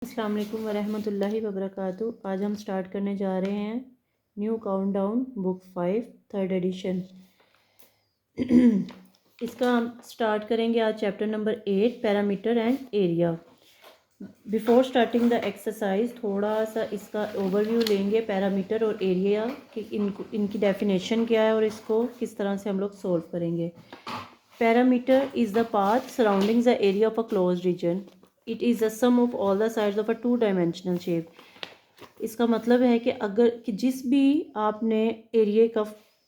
अस्सलाम वालेकुम वरहमतुल्लाहि वबरकातुहू। आज हम स्टार्ट करने जा रहे हैं new countdown book 5 third edition. इसका हम स्टार्ट करेंगे आज chapter number 8 parameter and area. Before starting the exercise थोड़ा सा इसका ओवरव्यू लेंगे पैरामीटर और एरिया कि इनकी डेफिनेशन क्या है और इसको किस तरह से हम लोग सोल्व करेंगे। Perimeter is the path surrounding the area of a close region. It is the sum of all the sides of a 2 dimensional shape. इसका मतलब है कि अगर कि जिस भी आपने एरिया का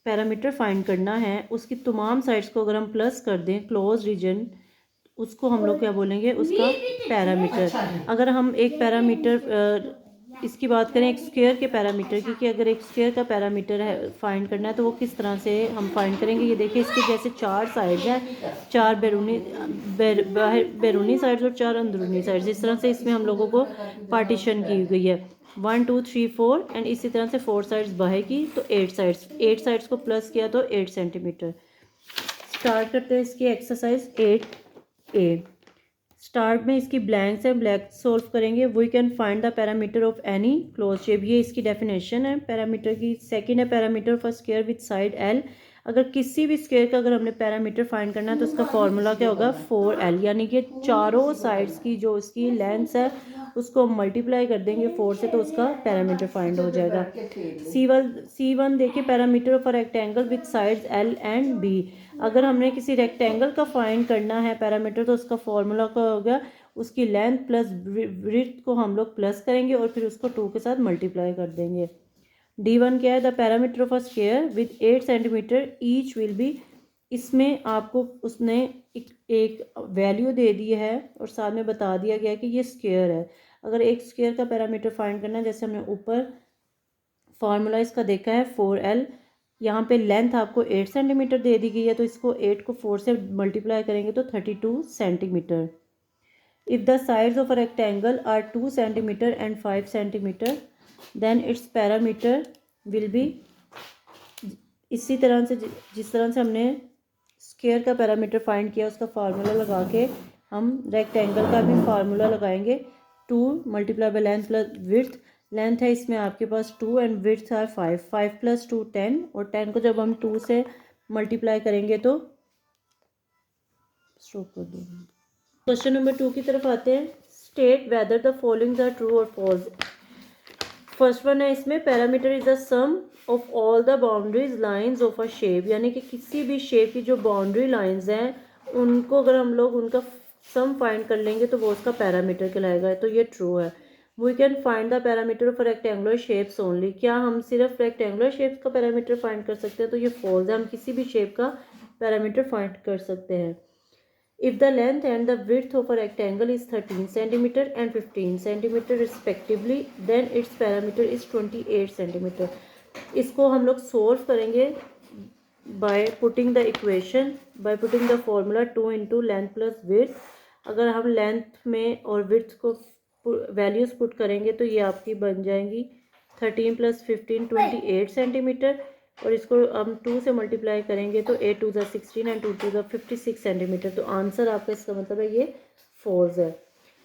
पैरामीटर फाइंड करना है उसकी तमाम साइड्स को अगर हम प्लस कर दें क्लोज रीजन, उसको हम लोग क्या बोलेंगे, उसका पैरामीटर। अगर हम एक पैरामीटर इसकी बात करें एक स्क्वायर के पैरामीटर की, कि अगर एक स्क्वायर का पैरामीटर है फाइंड करना है तो वो किस तरह से हम फाइंड करेंगे। ये देखिए, इसके जैसे 4 साइड्स हैं, 4 बैरूनी साइड्स और 4 अंदरूनी साइड्स। इस तरह से इसमें हम लोगों को पार्टीशन की गई है 1 2 3 4 एंड इसी तरह से 4 साइड्स बाहर की, तो 8 साइड्स को प्लस किया तो 8 सेंटीमीटर। स्टार्ट करते हैं इसकी एक्सरसाइज 8A। स्टार्ट में इसकी ब्लैंक्स है, ब्लैंक सोल्व करेंगे। We can find the perimeter of any close shape, ये इसकी डेफिनेशन है पैरामीटर की। सेकंड है perimeter of a square with side L। अगर किसी भी स्क्वायर का अगर हमने पैरामीटर फाइंड करना है तो उसका फॉर्मूला क्या होगा 4L, यानी कि चारों साइड्स की जो उसकी लेंथ है उसको मल्टीप्लाई कर देंगे 4 से तो उसका पैरामीटर फाइंड हो जाएगा। C1 देखिए parameter of a rectangle with sides L and B। अगर हमने किसी रेक्टेंगल का फाइंड करना है पैरामीटर तो उसका फॉर्मूला क्या होगा, उसकी लेंथ प्लस विड्थ को हम लोग प्लस करेंगे और फिर उसको 2 के साथ मल्टीप्लाई कर देंगे। D1 क्या है, the perimeter of a square with 8 centimetre each will be. इसमें आपको उसने एक वैल्यू दे दी है और साथ में बता दिया गया कि ये स्क्वायर है। अगर एक स्क्वायर का पैरामीटर फाइंड करना है, जैसे हमने ऊपर फार्मूला इसका देखा है 4L, यहाँ पे लेंथ आपको 8 सेंटीमीटर दे दी गई है तो इसको 8 को 4 से मल्टीप्लाई करेंगे तो 32 centimetre. If the sides of a rectangle are 2 centimetre and 5 centimetre then its perimeter will be. इसी तरह से जिस तरह से हमने स्क्वायर का पैरामीटर फाइंड किया उसका फार्मूला लगा के हम रेक्टेंगल का भी फार्मूला लगाएंगे। 2 multiply by length plus width. Length है इसमें आपके पास 2 एंड विड्थ है 5 प्लस 2 10 और 10 को जब हम 2 से मल्टीप्लाई करेंगे तो स्टॉप कर देंगे। क्वेश्चन नंबर 2 की तरफ आते हैं। State whether the following are true और फॉल्स। फर्स्ट वन है इसमें perimeter is the sum of all the boundaries lines of a shape, यानी कि किसी भी शेप की जो बाउंड्री लाइंस हैं उनको अगर हम लोग उनका सम फाइंड कर लेंगे तो वो उसका पैरामीटर कहलाएगा, तो ये ट्रू है। We can find the perimeter of rectangular shapes only. क्या हम सिर्फ रेक्टेंगुलर शेप्स का पैरामीटर फाइंड कर सकते हैं, तो ये फॉल्स है, हम किसी भी शेप का पैरामीटर फाइंड कर सकते हैं। If the length and the width of a rectangle is 13 centimeter and 15 centimeter respectively, then its parameter is 28 centimeter. इसको हम लोग सोल्व करेंगे by putting the equation, by putting the formula 2 into length plus width. अगर हम length में और width को values put करेंगे तो ये आपकी बन जाएंगी 13 प्लस 15 28 सेंटीमीटर और इसको हम 2 से मल्टीप्लाई करेंगे तो 8 2 16 एंड 2 2 56 सेंटीमीटर। तो आंसर आपका इसका मतलब है ये फॉल्स है।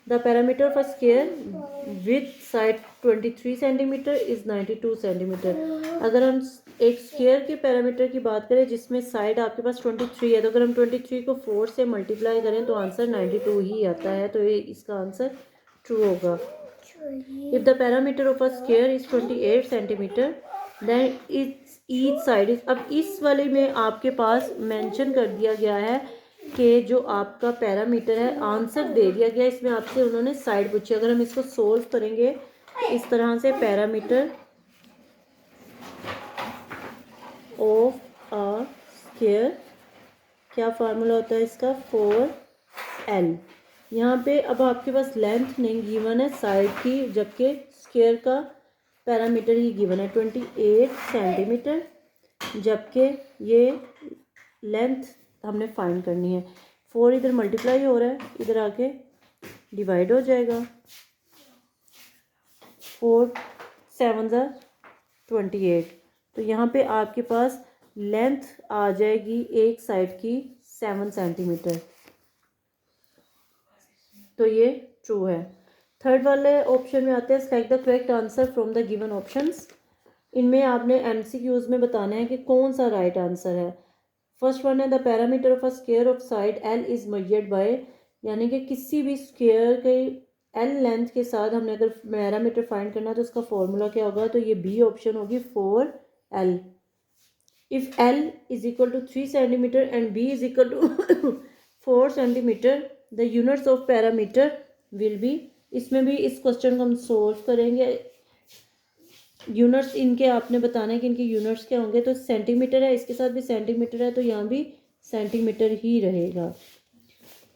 The perimeter of a square with side 23 centimetre is 92 centimetre. अगर हम एक स्क्वायर के पैरामीटर की बात करें जिसमें साइड आपके पास 23 है, तो अगर हम 23 को 4 से मल्टीप्लाई करें तो आंसर 92 ही आता है, तो ये इसका आंसर ट्रू होगा। If the perimeter of a square is 28 centimetre then each side is. अब इस वाले में आपके पास मेंशन कर दिया गया है कि जो आपका पैरामीटर है आंसर दे दिया गया, इसमें आपसे उन्होंने साइड पूछी। अगर हम इसको सोल्व करेंगे इस तरह से, पैरामीटर ऑफ अ स्क्वायर क्या फार्मूला होता है इसका 4L। यहाँ पे अब आपके पास लेंथ नहीं गिवन है साइड की, जबकि स्क्वायर का पैरामीटर ही गिवन है 28 सेंटीमीटर, जबकि ये लेंथ हमने फाइंड करनी है। 4 इधर मल्टीप्लाई हो रहा है, इधर आके डिवाइड हो जाएगा। 4 7 28, तो यहाँ पे आपके पास लेंथ आ जाएगी एक साइड की 7 सेंटीमीटर, तो ये ट्रू है। थर्ड वाले ऑप्शन में आते हैं select the correct answer from the given options. इनमें आपने एमसीक्यूज में बताना है कि कौन सा राइट आंसर है। फर्स्ट वन है the perimeter of a square of side L is measured by, यानी कि किसी भी स्क्वायर के एल लेंथ के साथ हमने अगर पैरामीटर फाइंड करना है तो उसका फॉर्मूला क्या होगा, तो ये बी ऑप्शन होगी 4L। If L is equal to 3 centimetre and B is equal to 4 centimetre the units of perimeter will be. इसमें भी इस क्वेश्चन को हम सोल्व करेंगे। यूनिट्स इनके आपने बताना है कि इनके यूनिट्स क्या होंगे, तो सेंटीमीटर है, इसके साथ भी सेंटीमीटर है, तो यहाँ भी सेंटीमीटर ही रहेगा।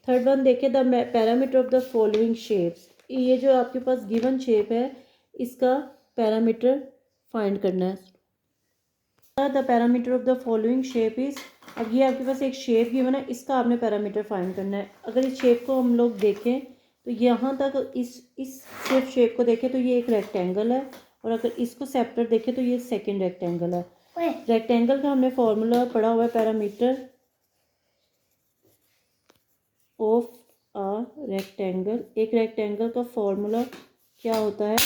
थर्ड वन देखें the perimeter of the following shapes. ये जो आपके पास गिवन शेप है इसका पैरामीटर फाइंड करना है। The perimeter of the following shape is, अब ये आपके पास एक शेप गिवन है, इसका आपने पैरामीटर फाइंड करना है। अगर इस शेप को हम लोग देखें तो यहाँ तक इस सिर्फ शेप को देखें तो ये एक रेक्टेंगल है, और अगर इसको सेपरेट देखें तो ये सेकंड रेक्टेंगल है। रेक्टेंगल का हमने फॉर्मूला पढ़ा हुआ है, पैरामीटर ऑफ अ रेक्टेंगल। एक रेक्टेंगल का फॉर्मूला क्या होता है,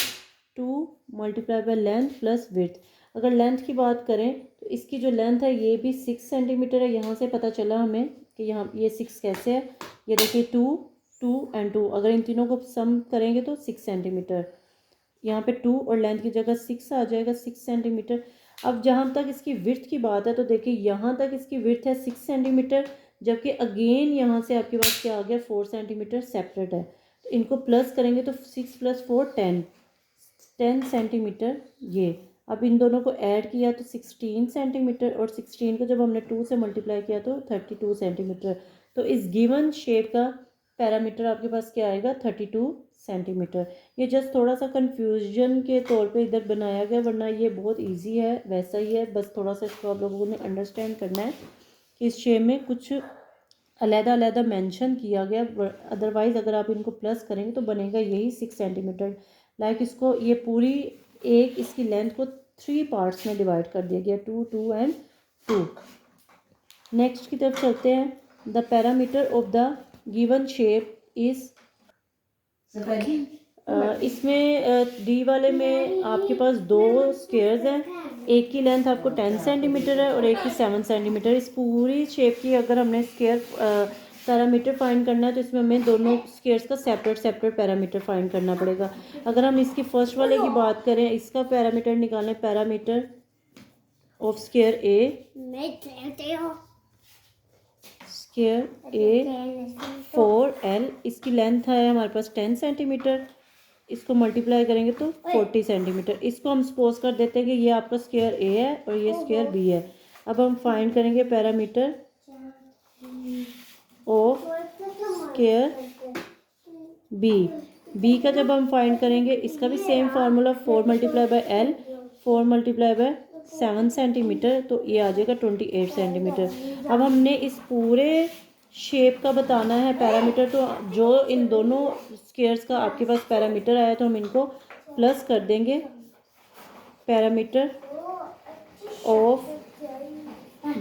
2 multiply by length plus width. अगर लेंथ की बात करें तो इसकी जो लेंथ है ये भी 6 सेंटीमीटर है। यहाँ से पता चला हमें कि यहाँ ये 6 कैसे है, ये देखिए 2 2 एंड 2, अगर इन तीनों को सम करेंगे तो 6 सेंटीमीटर। यहाँ पे 2 और लेंथ की जगह 6 आ जाएगा, 6 सेंटीमीटर। अब जहाँ तक इसकी विड्थ की बात है तो देखिए यहाँ तक इसकी विड्थ है 6 सेंटीमीटर, जबकि अगेन यहाँ से आपके पास क्या आ गया, 4 सेंटीमीटर सेपरेट है। तो इनको प्लस करेंगे तो 6 + 4 10 सेंटीमीटर ये। अब इन दोनों को ऐड किया तो 16 सेंटीमीटर, और 16 को जब हमने 2 से मल्टीप्लाई किया तो 32 सेंटीमीटर। तो इस गिवन शेप का पैरामीटर आपके पास क्या आएगा, 32 सेंटीमीटर। ये जस्ट थोड़ा सा कंफ्यूजन के तौर पे इधर बनाया गया, वरना ये बहुत इजी है, वैसा ही है, बस थोड़ा सा इसको आप लोगों ने अंडरस्टैंड करना है कि इस शेप में कुछ अलग-अलग मेंशन किया गया। अदरवाइज़ अगर आप इनको प्लस करेंगे तो बनेगा यही 6 सेंटीमीटर। लाइक इसको ये पूरी एक इसकी लेंथ को 3 पार्ट्स में डिवाइड कर दिया गया, 2 2 एंड 2। नेक्स्ट की तरफ चलते हैं। The perimeter of the given shape is, इसमें डी वाले में आपके पास 2 स्क्वायर्स हैं, एक की लेंथ आपको 10 सेंटीमीटर है और एक की 7 सेंटीमीटर। इस पूरी शेप की अगर हमने स्क्वायर पैरामीटर फाइंड करना है तो इसमें हमें दोनों स्क्वायर्स का सेपरेट पैरामीटर फाइंड करना पड़ेगा। अगर हम इसकी फर्स्ट वाले की बात करें, इसका पैरामीटर निकालना है, perimeter of square A, square A 4L, इसकी लेंथ है हमारे पास 10 सेंटीमीटर, इसको मल्टीप्लाई करेंगे तो 40 सेंटीमीटर। इसको हम सपोज कर देते हैं कि ये आपका स्क्वायर ए है और ये स्क्वायर बी है। अब हम फाइंड करेंगे पैरामीटर ऑफ स्क्वायर बी का जब हम फाइंड करेंगे इसका भी सेम फार्मूला 4 × L, 4 × 7 सेंटीमीटर, तो ये आ जाएगा 28 सेंटीमीटर। अब हमने इस पूरे शेप का बताना है पैरामीटर, तो जो इन दोनों स्क्वायर्स का आपके पास पैरामीटर आया तो हम इनको प्लस कर देंगे। Perimeter of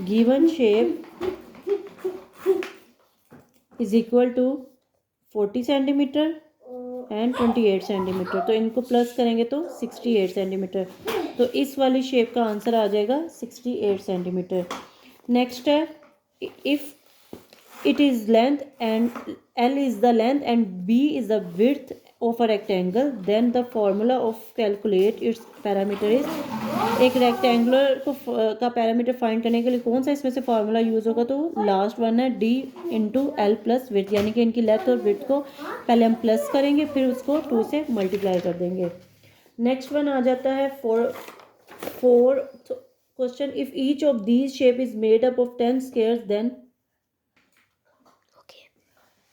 given shape is equal to 40 centimetre and 28 centimetre, तो इनको प्लस करेंगे तो 68 सेंटीमीटर। तो इस वाली शेप का आंसर आ जाएगा 68 सेंटीमीटर। नेक्स्ट है, if it is length and L is the length and B is the width of a rectangle, then the formula of calculate its parameter is, एक rectangular को का perimeter find करने के लिए कौन सा इसमें से फार्मूला यूज़ होगा, तो लास्ट वन है D × L + विड्थ, यानी कि इनकी लेंथ और विड्थ को पहले हम प्लस करेंगे फिर उसको 2 से मल्टीप्लाई कर देंगे। नेक्स्ट वन आ जाता है four question, if each of these shape is made up of 10 squares then.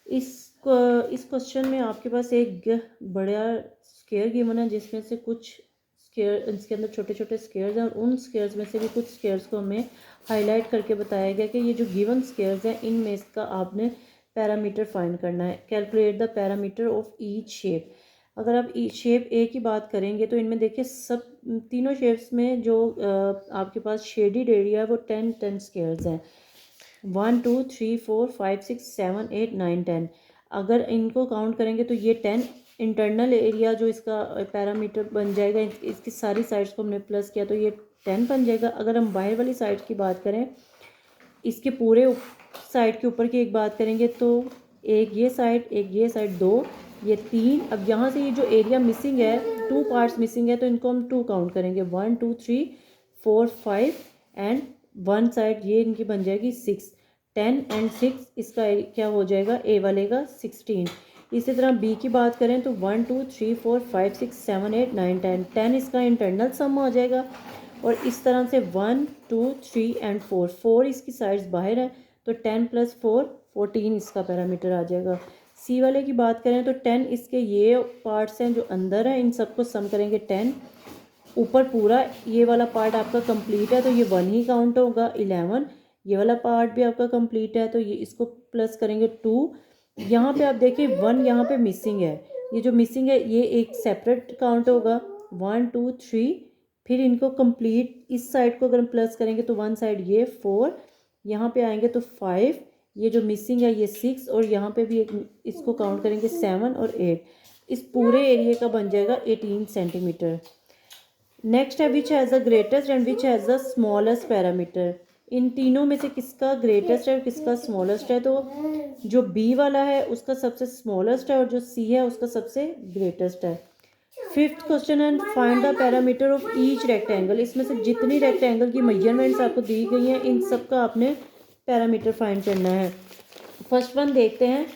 इस क्वेश्चन में आपके पास एक बड़ा स्क्वायर गिवन है जिसमें से कुछ स्क्वायर, इसके अंदर छोटे छोटे स्क्वायर्स हैं और उन स्क्वायर्स में से भी कुछ स्क्वायर्स को हमें हाईलाइट करके बताया गया कि ये जो गिवन स्क्वायर्स हैं इनमें इसका आपने पैरामीटर फाइंड करना है। Calculate the perimeter of each shape. अगर आप शेप ए की बात करेंगे तो इनमें देखिए सब तीनों शेप्स में जो आपके पास शेडिड एरिया है वो 10 स्क्वायर्स हैं, 1 2 3 4 5 6 7 8 9 10। अगर इनको काउंट करेंगे तो ये 10 इंटरनल एरिया जो इसका पैरामीटर बन जाएगा, इसकी सारी साइड्स को हमने प्लस किया तो ये 10 बन जाएगा। अगर हम बाहर वाली साइड की बात करें, इसके पूरे साइड के ऊपर की एक बात करेंगे तो एक ये साइड 2, ये 3। अब यहाँ से ये जो एरिया मिसिंग है, 2 पार्ट्स मिसिंग है, तो इनको हम 2 काउंट करेंगे, 1 2 3 4 5 एंड 1 साइड ये इनकी बन जाएगी 6। 10 एंड 6 इसका क्या हो जाएगा, ए वाले का 16। इसी तरह बी की बात करें तो 1 2 3 4 5 6 7 8 9 10। 10 इसका इंटरनल सम हो जाएगा। और इस तरह से 1 2 3 एंड 4 इसकी साइड्स बाहर है, तो 10 + 4 14 इसका पैरामीटर आ जाएगा। सी वाले की बात करें तो 10 इसके ये पार्ट्स हैं जो अंदर हैं, इन सबको सम करेंगे 10। ऊपर पूरा ये वाला पार्ट आपका कंप्लीट है तो ये 1 ही काउंट होगा। 11 ये वाला पार्ट भी आपका कंप्लीट है तो ये इसको प्लस करेंगे 2। यहाँ पे आप देखिए 1 यहाँ पे मिसिंग है, ये जो मिसिंग है ये एक सेपरेट काउंट होगा। 1 2 3 फिर इनको कंप्लीट इस साइड को अगर हम प्लस करेंगे तो 1 साइड ये 4, यहाँ पे आएंगे तो 5, ये जो मिसिंग है ये 6, और यहाँ पे भी एक इसको काउंट करेंगे 7 और 8। इस पूरे एरिया का बन जाएगा 18 सेंटीमीटर। नेक्स्ट है which has the greatest and which has the smallest parameter. इन तीनों में से किसका ग्रेटेस्ट है और किसका स्मॉलेस्ट है, तो जो बी वाला है उसका सबसे स्मॉलेस्ट है और जो सी है उसका सबसे ग्रेटेस्ट है। 5th क्वेश्चन है find the perimeter of each rectangle. इसमें से जितनी रेक्टेंगल की मेजरमेंट्स आपको दी गई हैं इन सब का आपने पैरामीटर फाइंड करना है। फर्स्ट वन देखते हैं।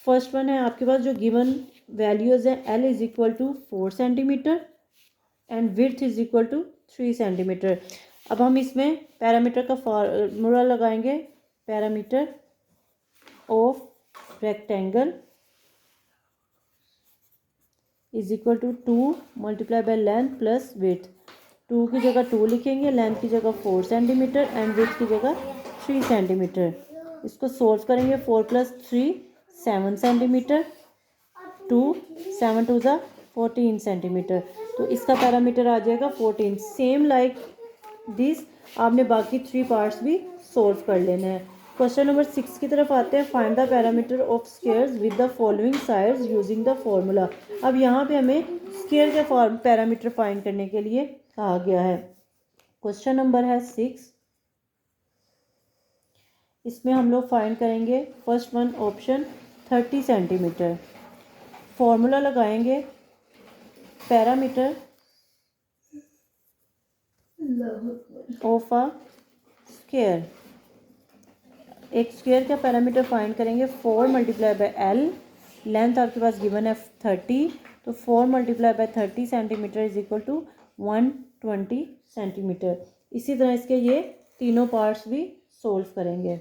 फर्स्ट वन है आपके पास जो गिवन वैल्यूज़ हैं, L = 4 centimetre and width = 3 centimetre. अब हम इसमें पैरामीटर का फार्मूला लगाएंगे। Parameter of rectangle = 2 × length plus width. 2 की जगह 2 लिखेंगे, लेंथ की जगह 4 सेंटीमीटर एंड विड्थ की जगह 3 सेंटीमीटर। इसको सोल्व करेंगे। 4 + 3 7 सेंटीमीटर, 2 7 2 = 14 सेंटीमीटर। तो इसका पैरामीटर आ जाएगा 14। सेम लाइक दिस आपने बाकी 3 पार्ट्स भी सोल्व कर लेना है। क्वेश्चन नंबर 6 की तरफ आते हैं। Find the perimeter of squares with the following sides using the formula. अब यहाँ पे हमें स्क्वायर के पैरामीटर फाइंड करने के लिए कहा गया है। क्वेश्चन नंबर है 6, इसमें हम लोग फाइंड करेंगे first one option 30 centimetre. Formula लगाएंगे पैरामीटर ऑफ अ स्क्वायर। एक स्क्वायर का पैरामीटर फाइंड करेंगे 4 × L। लेंथ आपके पास गिवन है 30, तो 4 × 30 सेंटीमीटर = 120 सेंटीमीटर। इसी तरह इसके ये तीनों पार्ट्स भी सोल्व करेंगे।